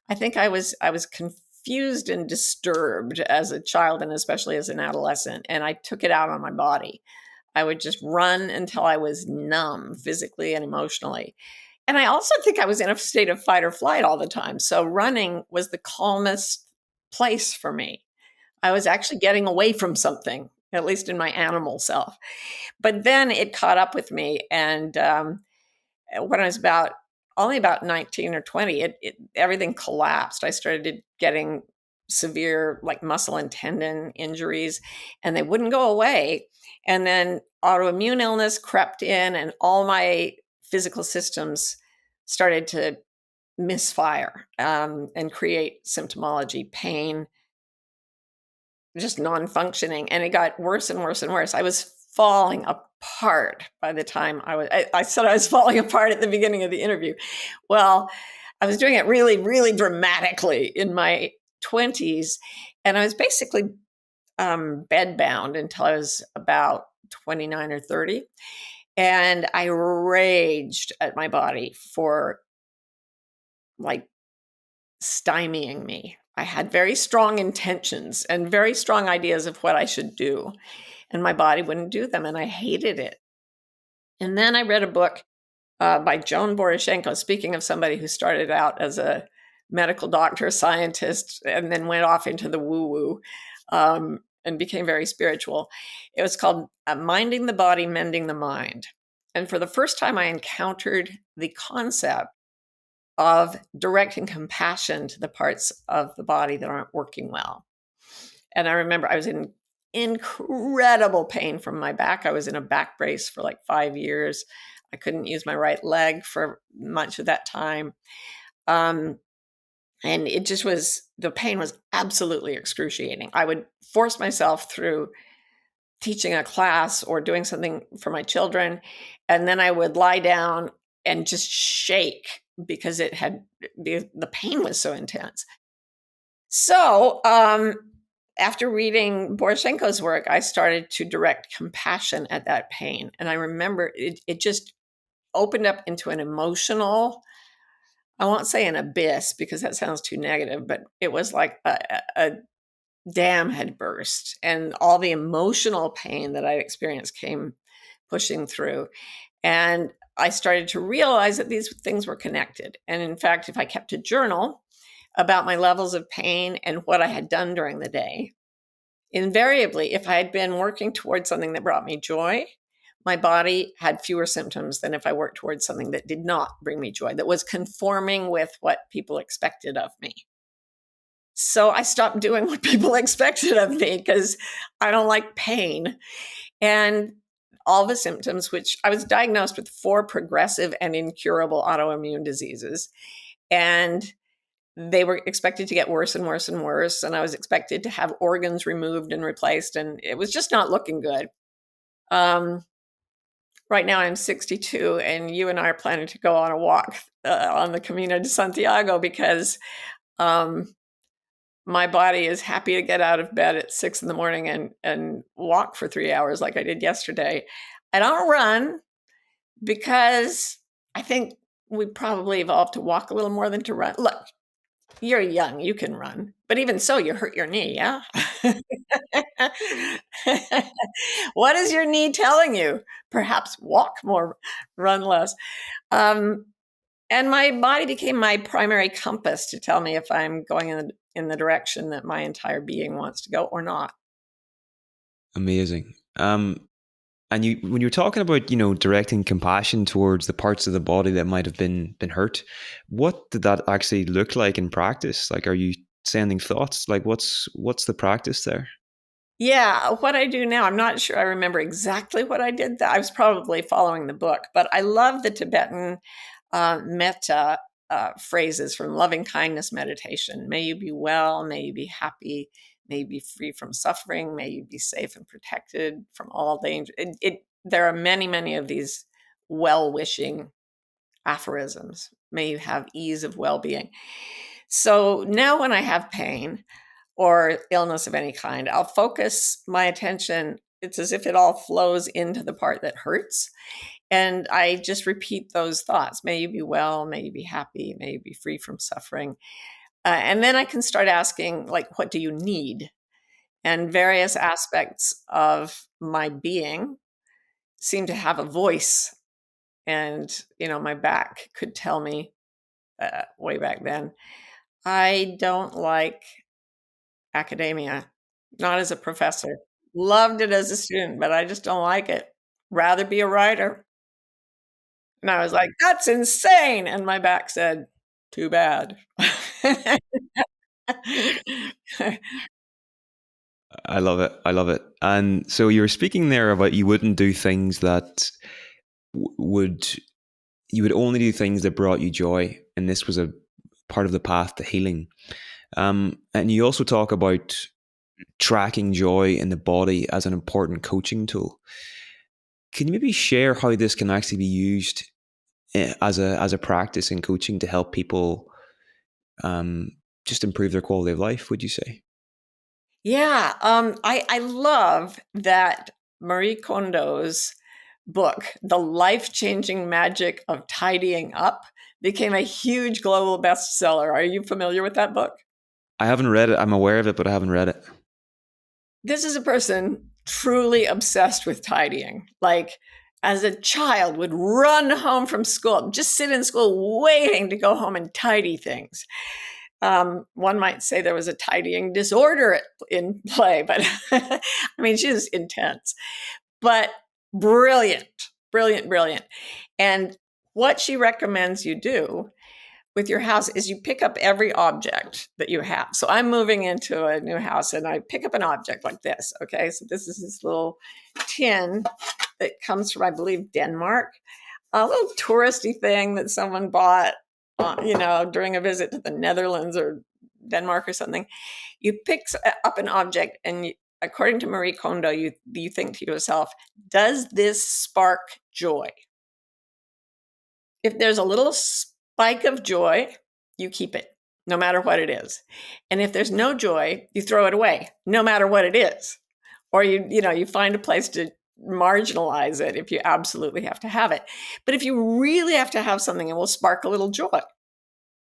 I think I was confused and disturbed as a child and especially as an adolescent, and I took it out on my body. I would just run until I was numb physically and emotionally. And I also think I was in a state of fight or flight all the time. So running was the calmest place for me. I was actually getting away from something, at least in my animal self. But then it caught up with me. And when I was only about 19 or 20, everything collapsed. I started getting severe like muscle and tendon injuries, and they wouldn't go away. And then autoimmune illness crept in, and all my physical systems started to misfire and create symptomology, pain, just non-functioning. And it got worse and worse and worse. I was falling apart by the time I said I was falling apart at the beginning of the interview. Well, I was doing it really, really dramatically in my 20s. And I was basically bedbound until I was about 29 or 30. And I raged at my body for like stymieing me. I had very strong intentions and very strong ideas of what I should do, and my body wouldn't do them, and I hated it. And then I read a book by Joan Borysenko, speaking of somebody who started out as a medical doctor, scientist, and then went off into the woo-woo and became very spiritual. It was called Minding the Body, Mending the Mind. And for the first time, I encountered the concept of directing compassion to the parts of the body that aren't working well. And I remember I was in incredible pain from my back. I was in a back brace for like 5 years. I couldn't use my right leg for much of that time. And it just the pain was absolutely excruciating. I would force myself through teaching a class or doing something for my children, and then I would lie down and just shake because the pain was so intense. So after reading Boroshenko's work, I started to direct compassion at that pain. And I remember it just opened up into an emotional, I won't say an abyss because that sounds too negative, but it was like a dam had burst and all the emotional pain that I experienced came pushing through. And I started to realize that these things were connected. And in fact, if I kept a journal about my levels of pain and what I had done during the day, invariably, if I had been working towards something that brought me joy, my body had fewer symptoms than if I worked towards something that did not bring me joy, that was conforming with what people expected of me. So I stopped doing what people expected of me because I don't like pain. And all the symptoms, which I was diagnosed with 4 progressive and incurable autoimmune diseases. And they were expected to get worse and worse and worse. And I was expected to have organs removed and replaced. And it was just not looking good. Right now I'm 62 and you and I are planning to go on a walk on the Camino de Santiago because my body is happy to get out of bed at 6 a.m. and walk for 3 hours like I did yesterday. I don't run because I think we probably evolved to walk a little more than to run. Look, you're young, you can run. But even so, you hurt your knee, yeah? What is your knee telling you? Perhaps walk more, run less. And my body became my primary compass to tell me if I'm going in the direction that my entire being wants to go or not.
Amazing. And when you're talking about, directing compassion towards the parts of the body that might have been hurt, what did that actually look like in practice? Like, are you sending thoughts? Like, what's the practice there?
Yeah, what I do now, I'm not sure I remember exactly what I did. I was probably following the book, but I love the Tibetan metta phrases from loving kindness meditation. May you be well, may you be happy, may you be free from suffering, may you be safe and protected from all danger. There are many, many of these well-wishing aphorisms. May you have ease of well-being. So now when I have pain or illness of any kind, I'll focus my attention. It's as if it all flows into the part that hurts. And I just repeat those thoughts. May you be well, may you be happy, may you be free from suffering. And then I can start asking, like, what do you need? And various aspects of my being seem to have a voice. And, my back could tell me way back then, I don't like academia, not as a professor. Loved it as a student, but I just don't like it. Rather be a writer. And I was like, that's insane. And my back said, too bad.
I love it. I love it. And so you were speaking there about you wouldn't do things that would you would only do things that brought you joy, and this was a part of the path to healing. And you also talk about tracking joy in the body as an important coaching tool. Can you maybe share how this can actually be used as a practice in coaching to help people just improve their quality of life? Would you say?
Yeah, I love that Marie Kondo's book, The Life-Changing Magic of Tidying Up, became a huge global bestseller. Are you familiar with that book?
I haven't read it. I'm aware of it, but I haven't read it.
This is a person truly obsessed with tidying. Like, as a child, would run home from school, just sit in school waiting to go home and tidy things. One might say there was a tidying disorder in play, but I mean, she's intense, but brilliant, brilliant, brilliant. And what she recommends you do with your house is you pick up every object that you have. So I'm moving into a new house and I pick up an object like this. Okay. So this is this little tin that comes from, I believe, Denmark, a little touristy thing that someone bought, during a visit to the Netherlands or Denmark or something. You pick up an object and according to Marie Kondo, you think to yourself, does this spark joy? If there's a little spike of joy, you keep it, no matter what it is. And if there's no joy, you throw it away, no matter what it is. Or you find a place to marginalize it if you absolutely have to have it. But if you really have to have something, it will spark a little joy.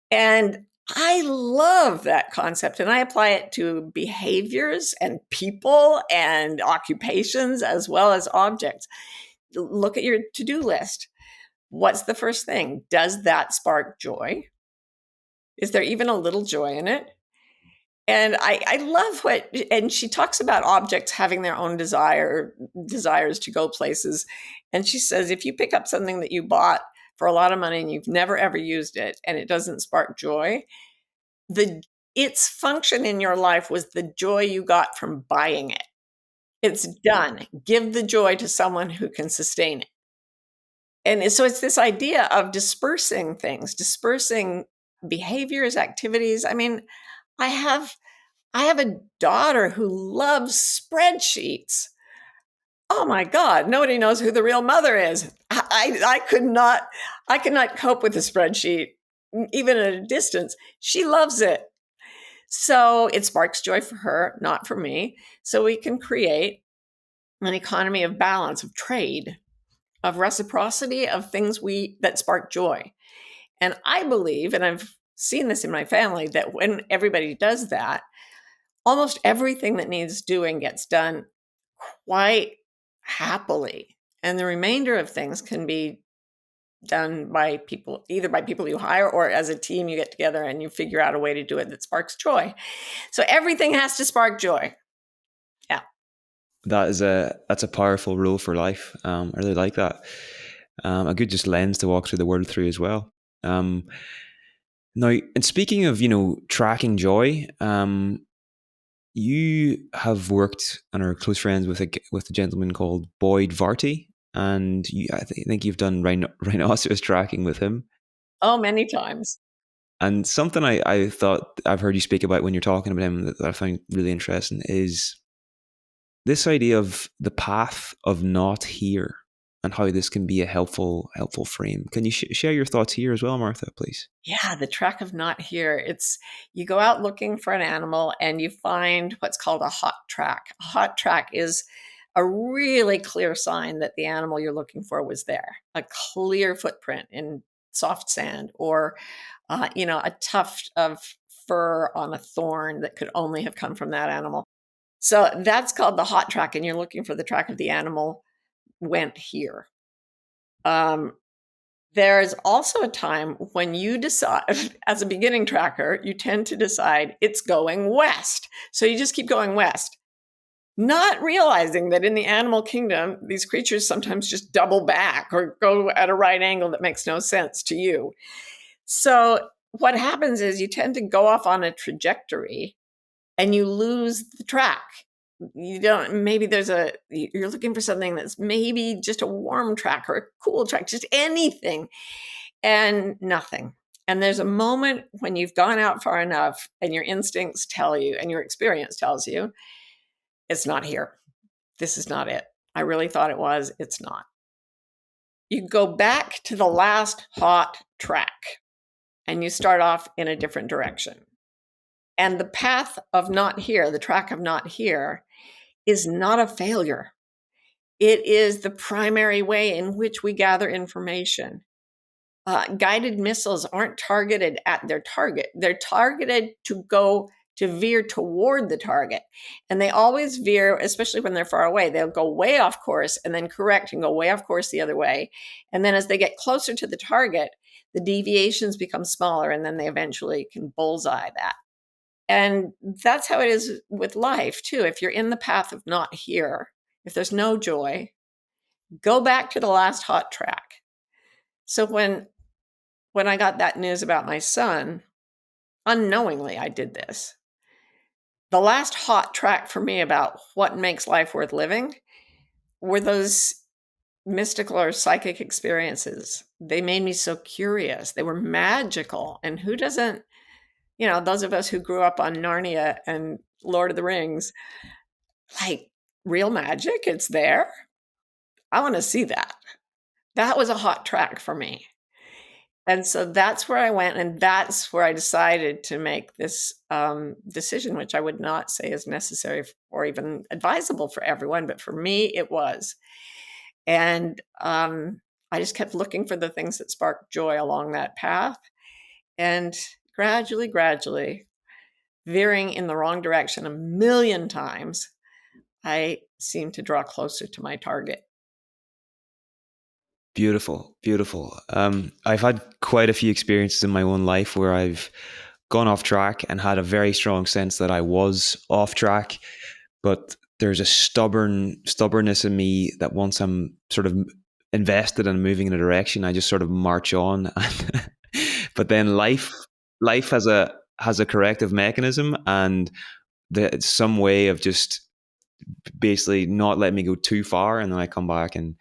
And I love that concept, and I apply it to behaviors and people and occupations as well as objects. Look at your to-do list. What's the first thing? Does that spark joy? Is there even a little joy in it? And I love and she talks about objects having their own desires to go places. And she says, if you pick up something that you bought for a lot of money and you've never ever used it and it doesn't spark joy, its function in your life was the joy you got from buying it. It's done. Give the joy to someone who can sustain it. And so it's this idea of dispersing things, dispersing behaviors, activities. I mean, I have a daughter who loves spreadsheets. Oh my God, nobody knows who the real mother is. I could not cope with a spreadsheet, even at a distance. She loves it. So it sparks joy for her, not for me. So we can create an economy of balance, of trade, of reciprocity, of things that spark joy. And I believe, and I've seen this in my family, that when everybody does that, almost everything that needs doing gets done quite happily. And the remainder of things can be done by people, either by people you hire or as a team, you get together and you figure out a way to do it that sparks joy. So everything has to spark joy. Yeah.
That's a powerful rule for life. I really like that. A good just lens to walk through the world through as well. Now, and speaking of, tracking joy, you have worked and are close friends with a gentleman called Boyd Varty, and I think you've done rhinoceros tracking with him.
Oh, many times.
And something I thought I've heard you speak about when you're talking about him that I find really interesting is this idea of the path of not here and how this can be a helpful frame. Can you share your thoughts here as well, Martha, please?
Yeah, the track of not here. It's you go out looking for an animal and you find what's called a hot track. A hot track is a really clear sign that the animal you're looking for was there. A clear footprint in soft sand, or a tuft of fur on a thorn that could only have come from that animal. So that's called the hot track, and you're looking for the track of the animal went here. There's also a time when you decide, as a beginning tracker, you tend to decide it's going west. So you just keep going west, not realizing that in the animal kingdom, these creatures sometimes just double back or go at a right angle that makes no sense to you. So what happens is you tend to go off on a trajectory and you lose the track. Maybe you're looking for something that's maybe just a warm track or a cool track, just anything, and nothing. And there's a moment when you've gone out far enough and your instincts tell you and your experience tells you, it's not here. This is not it. I really thought it was. It's not. You go back to the last hot track and you start off in a different direction. And the path of not here, the track of not here, is not a failure. It is the primary way in which we gather information. Guided missiles aren't targeted at their target. They're targeted to veer toward the target. And they always veer, especially when they're far away. They'll go way off course and then correct and go way off course the other way. And then as they get closer to the target, the deviations become smaller, and then they eventually can bullseye that. And that's how it is with life, too. If you're in the path of not here, if there's no joy, go back to the last hot track. So when I got that news about my son, unknowingly I did this. The last hot track for me about what makes life worth living were those mystical or psychic experiences. They made me so curious. They were magical. And who doesn't, those of us who grew up on Narnia and Lord of the Rings, like, real magic, it's there. I want to see that. That was a hot track for me. And so that's where I went, and that's where I decided to make this decision, which I would not say is necessary or even advisable for everyone, but for me, it was. And I just kept looking for the things that sparked joy along that path. And gradually, veering in the wrong direction a million times, I seemed to draw closer to my target.
Beautiful, beautiful. I've had quite a few experiences in my own life where I've gone off track and had a very strong sense that I was off track, but there's a stubbornness in me that once I'm sort of invested and moving in a direction, I just sort of march on. But then life has a corrective mechanism, and it's some way of just basically not letting me go too far, and then I come back and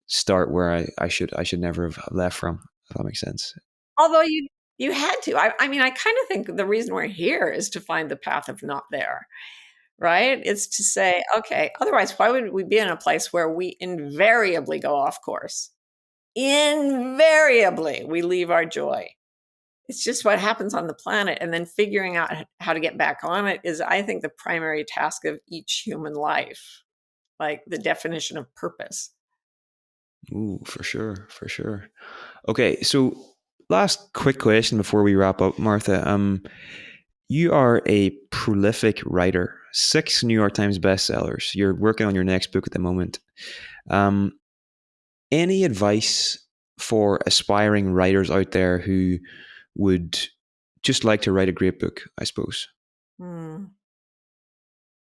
start where I should never have left from, if that makes sense.
Although you had to. I mean, I kind of think the reason we're here is to find the path of not there, right? It's to say, okay, otherwise, why would we be in a place where we invariably go off course? Invariably, we leave our joy. It's just what happens on the planet. And then figuring out how to get back on it is, I think, the primary task of each human life, like the definition of purpose.
Ooh, for sure, for sure. Okay, so last quick question before we wrap up, Martha. You are a prolific writer, 6 New York Times bestsellers. You're working on your next book at the moment. Um, any advice for aspiring writers out there who would just like to write a great book, I suppose?
Hmm.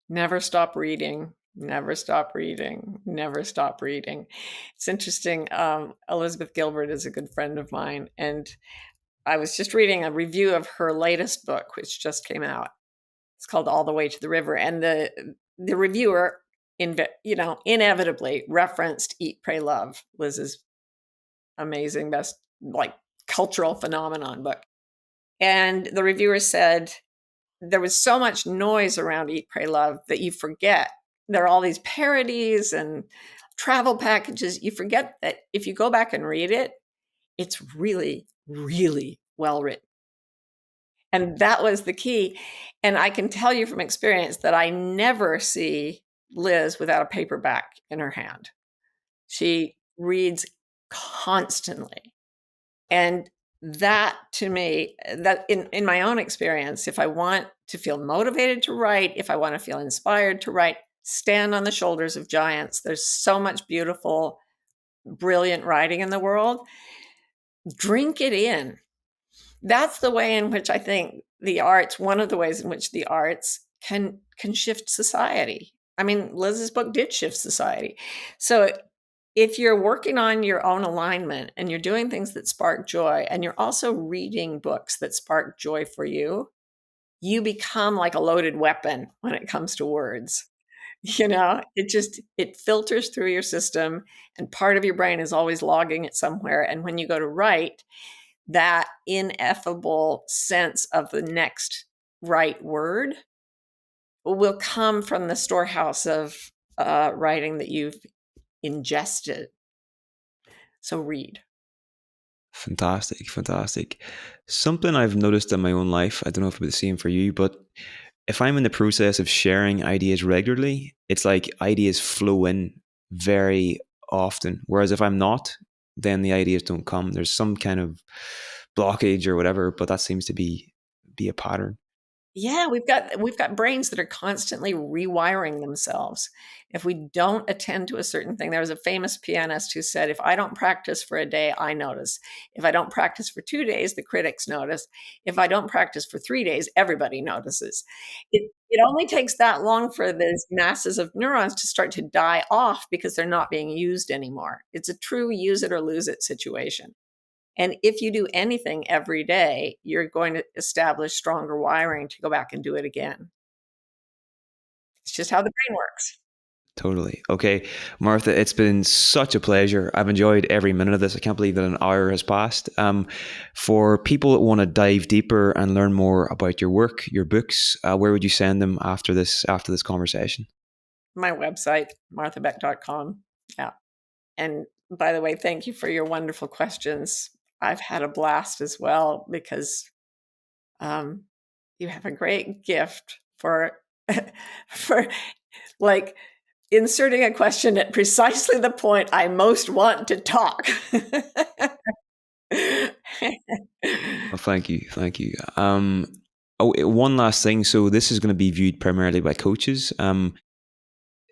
Never stop reading. Never stop reading. Never stop reading. It's interesting. Elizabeth Gilbert is a good friend of mine, and I was just reading a review of her latest book, which just came out. It's called All the Way to the River, and the reviewer, inevitably referenced Eat, Pray, Love, Liz's amazing best cultural phenomenon book. And the reviewer said there was so much noise around Eat, Pray, Love that you forget there are all these parodies and travel packages. You forget that if you go back and read it, it's really, really well written. And that was the key. And I can tell you from experience that I never see Liz without a paperback in her hand. She reads constantly. And that, to me, that in my own experience, if I want to feel motivated to write, if I want to feel inspired to write, stand on the shoulders of giants. There's so much beautiful, brilliant writing in the world. Drink it in. That's the way in which I think the arts, one of the ways in which the arts can shift society. I mean, Liz's book did shift society. So if you're working on your own alignment and you're doing things that spark joy, and you're also reading books that spark joy for you, you become like a loaded weapon when it comes to words. It filters through your system, and part of your brain is always logging it somewhere. And when you go to write, that ineffable sense of the next right word will come from the storehouse of writing that you've ingested. So read.
Fantastic, fantastic. Something I've noticed in my own life, I don't know if it's the same for you, but if I'm in the process of sharing ideas regularly, it's like ideas flow in very often. Whereas if I'm not, then the ideas don't come. There's some kind of blockage or whatever, but that seems to be a pattern.
Yeah, we've got brains that are constantly rewiring themselves. If we don't attend to a certain thing, there was a famous pianist who said, if I don't practice for a day, I notice. If I don't practice for 2 days, the critics notice. If I don't practice for 3 days, everybody notices. It only takes that long for these masses of neurons to start to die off because they're not being used anymore. It's a true use it or lose it situation. And if you do anything every day, you're going to establish stronger wiring to go back and do it again. It's just how the brain works.
Totally. Okay, Martha, it's been such a pleasure. I've enjoyed every minute of this. I can't believe that an hour has passed. For people that want to dive deeper and learn more about your work, your books, where would you send them after this conversation?
My website, marthabeck.com. Yeah. And by the way, thank you for your wonderful questions. I've had a blast as well, because you have a great gift for for like inserting a question at precisely the point I most want to talk.
Well, thank you, thank you. One last thing. So this is going to be viewed primarily by coaches.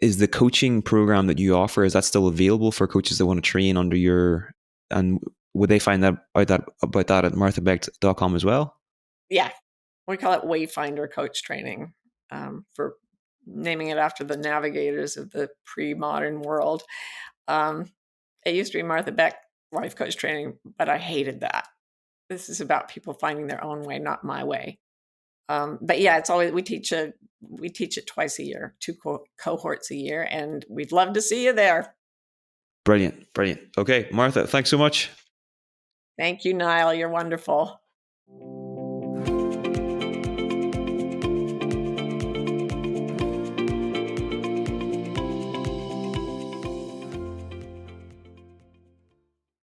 Is the coaching program that you offer, is that still available for coaches that want to train under your, and would they find about that at marthabeck.com as well?
Yeah, we call it Wayfinder Coach Training, for naming it after the navigators of the pre-modern world. It used to be Martha Beck Life Coach Training, but I hated that. This is about people finding their own way, not my way. But yeah, it's always, we teach it twice a year, 2 cohorts a year, and we'd love to see you there.
Brilliant. Okay, Martha, thanks so much.
Thank you, Niall. You're wonderful.